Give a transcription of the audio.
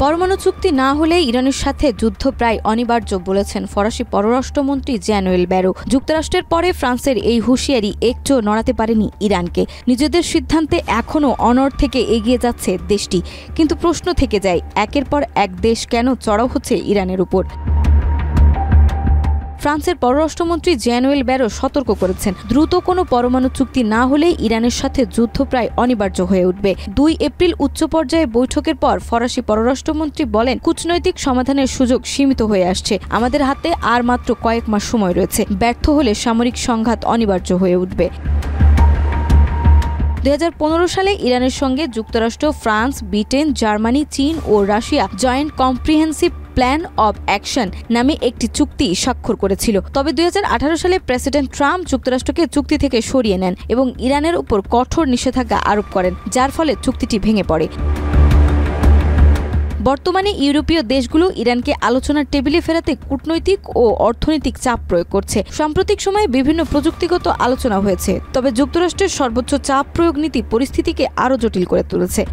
পরমাণু চুক্তি না হলে ইরানের সাথে যুদ্ধ প্রায় অনিবার্য বলেছেন ফরাসি পররাষ্ট্রমন্ত্রী জ্যানুয়েল ব্যারো। যুক্তরাষ্ট্রের পরে ফ্রান্সের এই হুঁশিয়ারি একটুও নড়াতে পারেনি ইরানকে। নিজেদের সিদ্ধান্তে এখনও অনড় থেকে এগিয়ে যাচ্ছে দেশটি, কিন্তু প্রশ্ন থেকে যায়, একের পর এক দেশ কেন চড়াও হচ্ছে ইরানের উপর। ফ্রান্সের পররাষ্ট্রমন্ত্রী জ্যানুয়েল ব্যারো সতর্ক করেছেন, দ্রুত কোনো পরমাণু চুক্তি না হলেই ইরানের সাথে যুদ্ধ প্রায় অনিবার্য হয়ে উঠবে। 2 এপ্রিল উচ্চ পর্যায়ে বৈঠকের পর ফরাসি পররাষ্ট্রমন্ত্রী বলেন, কূটনৈতিক সমাধানের সুযোগ সীমিত হয়ে আসছে, আমাদের হাতে আর মাত্র কয়েক মাস সময় রয়েছে। ব্যর্থ হলে সামরিক সংঘাত অনিবার্য হয়ে উঠবে। 2015 সালে ইরানের সঙ্গে যুক্তরাষ্ট্র, ফ্রান্স, ব্রিটেন, জার্মানি, চীন ও Russia joint comprehensive plan of action নামে একটি চুক্তি স্বাক্ষর করেছিল। তবে 2018 সালে প্রেসিডেন্ট ট্রাম্প যুক্তরাষ্ট্রকে চুক্তি থেকে সরিয়ে নেন এবং ইরানের উপর কঠোর নিষেধাজ্ঞা আরোপ করেন, যার ফলে চুক্তিটি ভেঙে পড়ে। বর্তমানে ইউরোপীয় দেশগুলো ইরানকে আলোচনার টেবিলে ফেরাতে কূটনৈতিক ও অর্থনৈতিক চাপ প্রয়োগ করছে। সাম্প্রতিক সময়ে বিভিন্ন প্রযুক্তিগত আলোচনা হয়েছে, তবে যুক্তরাষ্ট্রের সর্বোচ্চ চাপ প্রয়োগ নীতি পরিস্থিতিকে আরও জটিল করে তুলেছে।